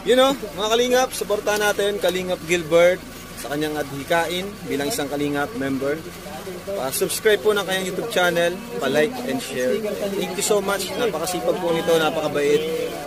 You know, mga kalingap, suportahan natin Kalingap Gilbert sa kanyang adhikain bilang isang Kalingap member. Subscribe po ng kanyang YouTube channel, pa-like and share. Thank you so much. Napakasipag po nito, napakabait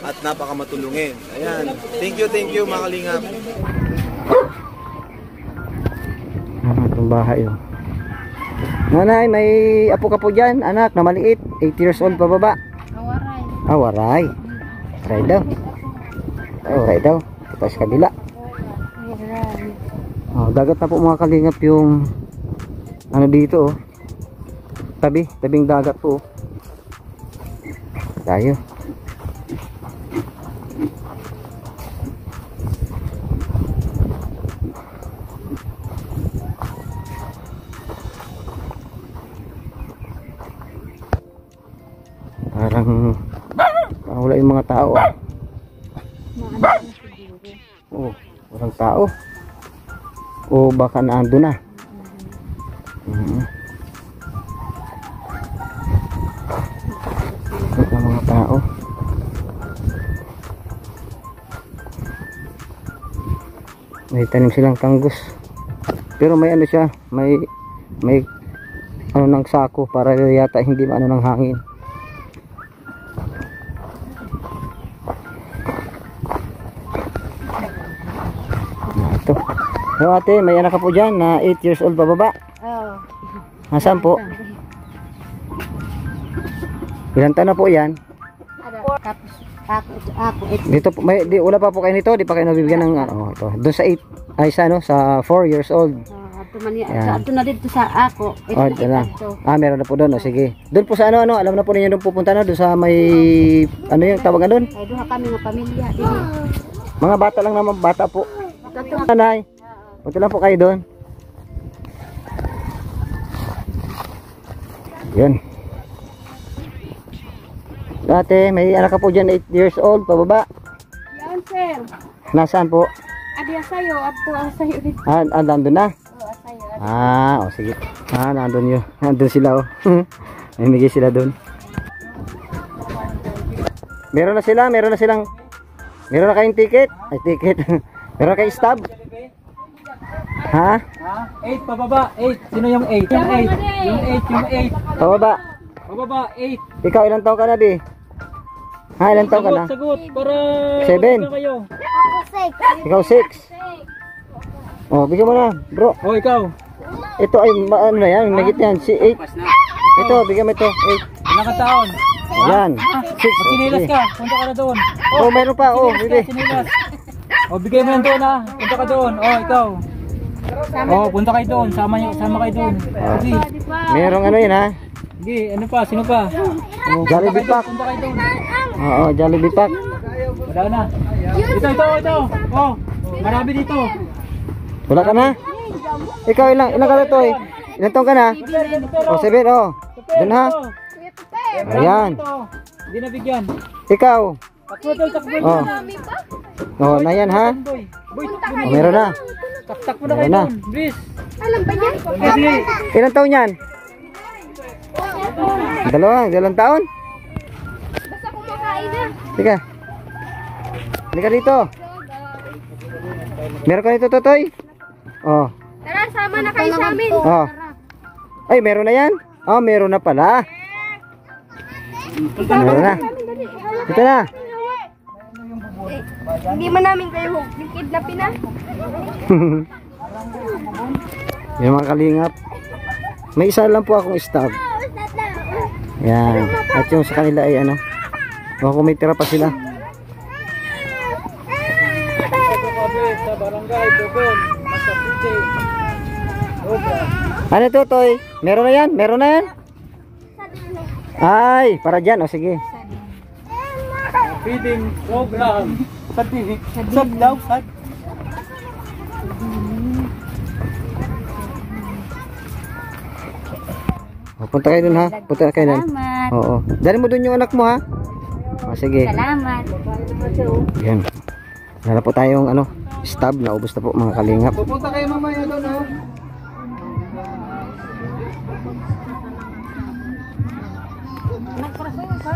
at napakamatulungin. Ayan. Thank you mga Kalingap. Itong bahay oh. Nanay, may apo ka po dyan, anak na maliit, 8 years old pababa. Awaray. Awaray. Awaray daw. Awaray daw. Tapos kabila. Oh, dagat na po mga kalingap yung ano dito oh. Tabing dagat po. Tayo. Parang wala yung mga tao ah. Oh, walang tao. O baka naando na. Wala mga tao. May tanim silang tanggus. Pero may ano siya, may ano ng sako para yata hindi maano ng hangin. So ate, may anak ka po dyan na 8 years old pababa? Oo. Nasaan po? Ilan taon na po yan? Tapos ako. Dito po, wala pa po kayo nito? Di pa kayo nabibigyan ng ano? Ito. Doon sa 8, ay sa ano? Sa 4 years old. Ito na dito sa ako. Ito na. Meron na po doon. Sige. Doon po sa ano? Alam na po ninyo doon pupunta na? Doon sa may, ano yung tawagan doon? Ay, doon kami ng pamilya. Mga bata lang naman, bata po. Nanay. Punta lang po kayo doon. Yun. Dati may anak ka po dyan 8 years old pababa. Yan sir. Nasaan po? Adi asayo. Ato asayo dito. Nandun na? Oo asayo. Sige. Nandun yun. Nandun sila oh. Namigay sila doon. Meron na kayong ticket? Ay ticket. Meron kayong stub? Ha? 8 pababa, 8. Sino yung 8? Yung 8. Pababa. Pababa, 8. Ikaw ilang taon ka na, Bi? Ilang taon ka na? Sagot, para 7. kayo. Ikaw 6. Oh, bigyan mo na, bro. Oh, ikaw. Ito ay ano na yan, nagit yan, si 8. Ito, bigyan mo ito, 8. Ilang kataon? Yan, 6. Sinilas ka, punta ka na doon. Oh, meron pa, bigay. Sinilas. Oh, bigay mo yan doon ha. Punta ka doon. Oh, ikaw. Oh, punta kayo doon. Sama kayo doon. Sige. Merong ano yun ha? Sige, ano pa? Sino pa? Oh, Jollibee Pack. Punta kayo doon. Oo, Jollibee Pack. Wala na. Ito. Oh, marami dito. Wala ka na? Ikaw ilang ka na to eh? Ilang taon ka na? Oh, 7 oh. Doon ha? Ayan. Hindi nabigyan. Ikaw? Takbo. Oh, na yan ha? Oh, meron na. Tak mo na kayo doon. Bis. Alam ba niya? Sige. Ilang taon yan? Dalawang taon? Basta kumakain na. Sige. Halika dito. Meron ka nito, Totoy? Oh. Tara, sama na kayo sa amin. Oh. Ay, meron na yan? Oh, meron na pala. Meron na. Ito na. Hindi man namin kayo kidnapin na. Yung mga kalingap. May isa lang po akong staff. Yan. At yung sa kanila ay ano. Baka kung may tira pa sila. Sa barangay, Dogon, sa PJ. Ano to, Toy? Meron na yan? Meron na yan? Ay, para dyan. O, sige. Feeding program. Sad daw. Punta kayo dun ha. Punta kayo dun. Salamat. Oo. Dali mo dun yung anak mo ha. O, sige. Salamat. Yan. Nala po tayong ano, stab. Naubos na po mga kalingap. Pupunta kayo mamaya doon ha. Nagparasay ka.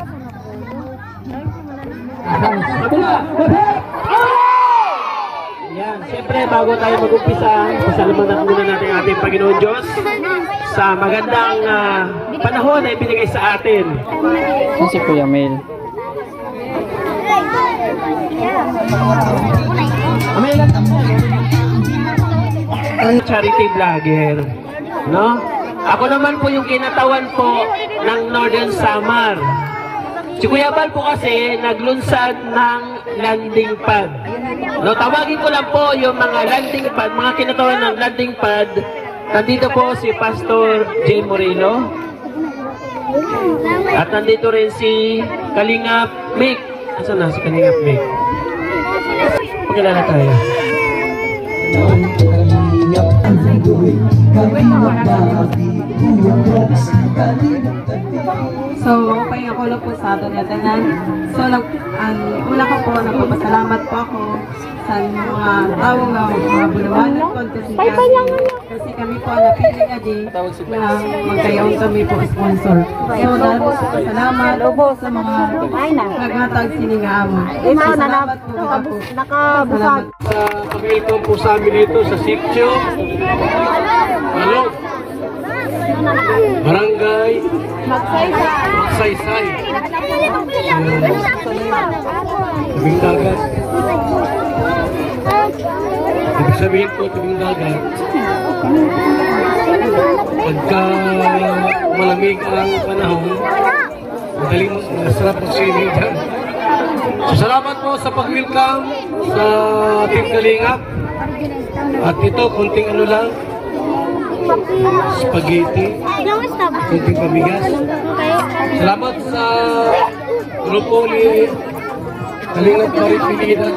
bago tayo mag-umpisa, pasalamatan muna natin ang ating Panginoon Diyos sa magandang panahon na ibinigay sa atin. Saan si Kuya Mel? Charity vlogger, no? Ako naman po yung kinatawan po ng Northern Samar. Si Kuya Bal po kasi naglunsad ng landing pad. No, tawagin ko lang po yung mga landing pad, mga kinatawan ng landing pad. Nandito po si Pastor Jay Moreno. At nandito rin si Kalingap Mick. Asan na si Kalingap Mick? Pagkilala tayo. So, okay ako lang po sa atin natin. So, una ko po, nagpapasalamat po ako sa mga tao na mga bulawanan ko. Kasi kami po napili nga na magkayaon kami po sponsor. So, dahil po salamat sa mga naghatag siningaamo. Salamat po ako. Salamat. Pag-welcome po sa amin dito sa Sitio. Ano? Barangay Magsaysay. Tubing dagat. Ibig sabihin po, tubing dagat. Pagka malamig ang panahon, madaling masarap mag-swimming dyan. So, salamat po sa pag-welcome sa Team Kalingap. At ito, kunting ano lang, spaghetti, kunting pabigas. Salamat sa grupo ni Kalingap Maripilida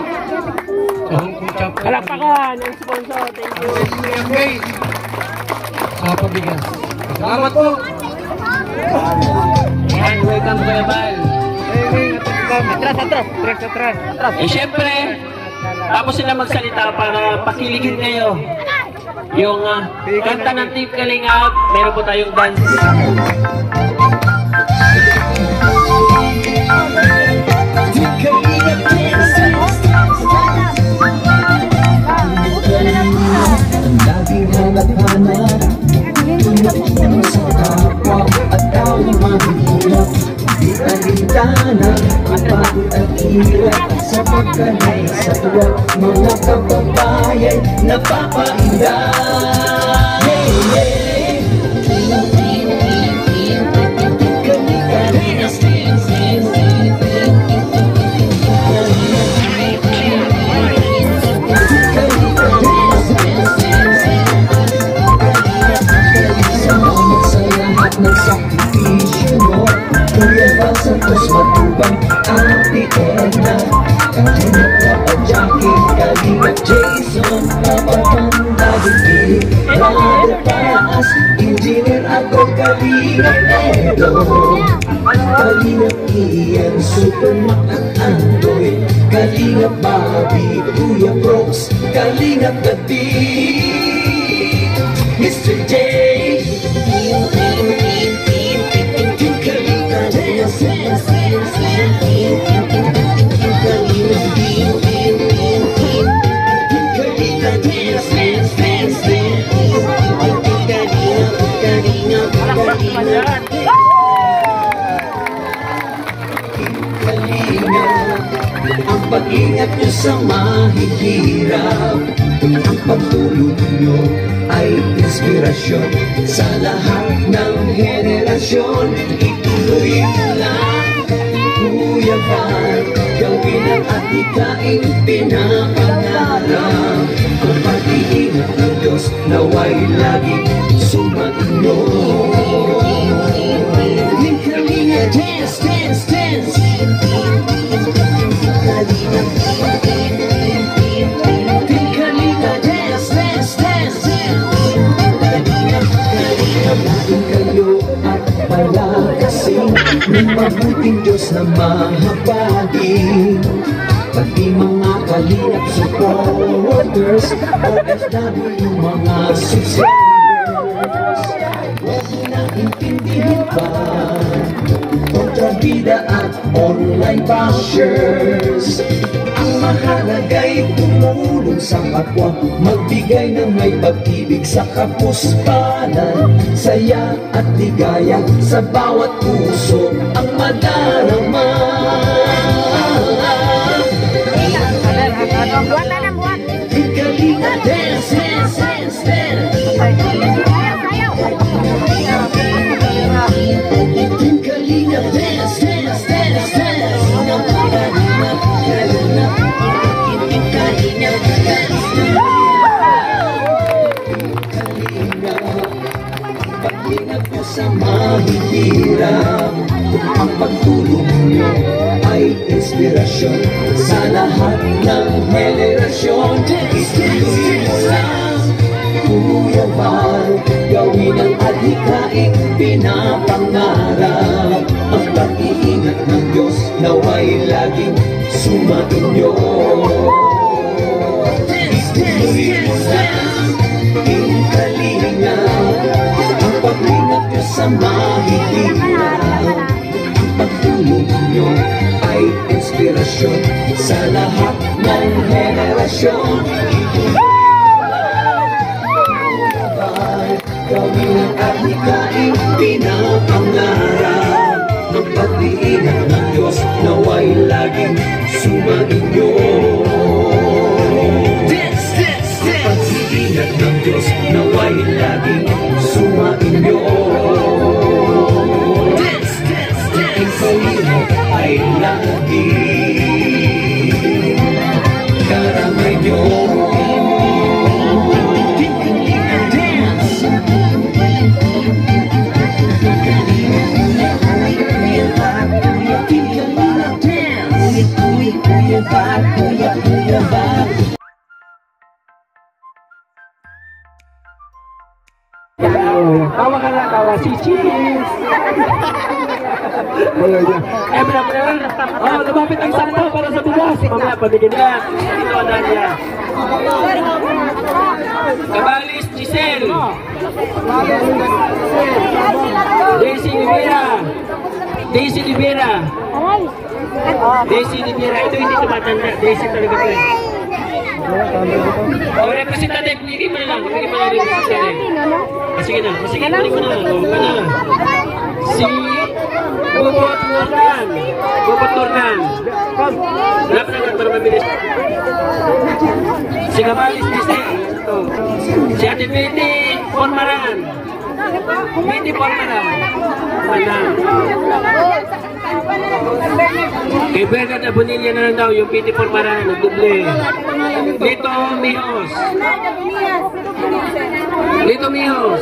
sa Hong Kong chapter. Palakpakan ang sponsor. Thank you. Sa pabigas. Salamat po. And welcome to Ebal. Atras. Eh syempre, tapos sila magsalita para pakiligin kayo. Yung kanta ng Team Kalingap, meron po tayong dance. Lagi hanap-hanap sa kapwa at tao mahirap. Di alintana ang pagod at hirap sa pagkanay sa tuwa mga kababayan napapainda. Santos matubang ati Edna Kalingap na Jackie, Kalingap Jason Kapatandagin Brother Paas, Engineer ako Kalingap Edo Kalingap Ian, Supermac at Andoy Kalingap Bobby, Kuya Brooks Kalingap Gati Mr. J ang pag-ingat nyo sa mahihirap, ang pagtulong nyo ay inspirasyon sa lahat ng henerasyon. Ituloy lang, Kuya Bal, gawin ang atikain pinapangarap. Kung pag-iingat ng Diyos, naway lagi sumainyo. Kalinga, dance, dance, dance. Kalinga, dance, dance, dance. Laging kayo at palakasin ng mabuting Diyos na mahabagin. Pati mga Kalingap supporters, OFW mga subscribers, huwag na intindihin pa kontrabida at online bashers. Ang mahalaga'y tumulong sa kapwa, magbigay ng may pag-ibig sa kapuspanan, saya at ligaya sa bawat puso ang madarama. Kalinga dance, dance, dance, dance. Kalinga dance, dance, dance, dance. Pag-ingat ko sa mahihirap, ang pagtulong niyo ay inspirasyon sa lahat ng henerasyon. Ituloy mo lang, Kuya Val, gawin ang adhikaing pinapangarap. Ang pag-iingat ng Diyos nawa'y laging sumainyo. Ituloy mo lang, Kalinga, ang pag-ingat niyo sa mahihirap. Pagtulong nyo ay inspirasyon sa lahat ng henerasyon. Gawin ang adhikaing pinapangarap. Ang pag-iingat ng Diyos nawa'y laging sumainyo. Ang pag-iingat ng Diyos nawa'y laging sumainyo. Kalinga ay laging karamay nyo. Kalinga dance. Kalinga dance. Tawa ka na, tawa si Cheese. Lumapit ang sakto para sa bugas. Mamaya, pabigyan na. Ito ang Nadia. Cabalis Giselle. Daisy Libera. Daisy Libera. Daisy Libera. Ito hindi tumatanda. Daisy talaga ito. O, representative, bigay mo na lang. Bigay mo na lang representative. Sige na, sige, balik mo na lang. Si Bubot Nordan. Bubot Nordan. Lap na para mabilis. Si Cabalis Giselle. Si Ate Betty Pormaran. Betty Pormaran. Kay Bergat Abunilla na lang daw yung Betty Pormaran. Nagduble. Lito Mijos. Lito Mijos.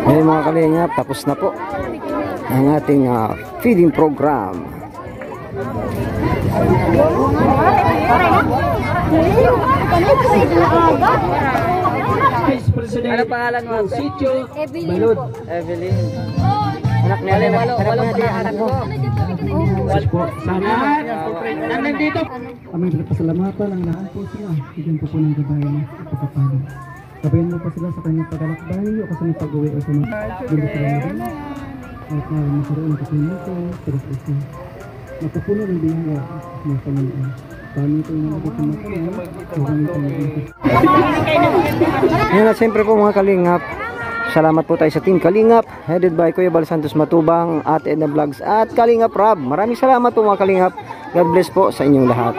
Ngayon mga kalingap, tapos na po ang ating feeding program. Vice President. Ano pangalan mo? Sitio Balud. Evelyn. Anak ni Alin. Anak mo. Sana. Nandito. Kami nagpasalamatan ang lahat po sila. Bigyan po ng gabay. kapatid. Gabayan mo pa sila sa kanyang paglalakbay o kasi may pag-uwi o sa mga hindi sila na rin. At magkaroon ng kasinito, terus-terus. Napupuno ng bihaya ng Panginoon. Paano ito yung nalagay sa mga Yan at siyempre po mga kalingap, salamat po tayo sa Team Kalingap headed by Kuya Bal Santos Matubang, Ate Edna Vlogs at Kalingap Rob. Maraming salamat po mga kalingap. God bless po sa inyong lahat.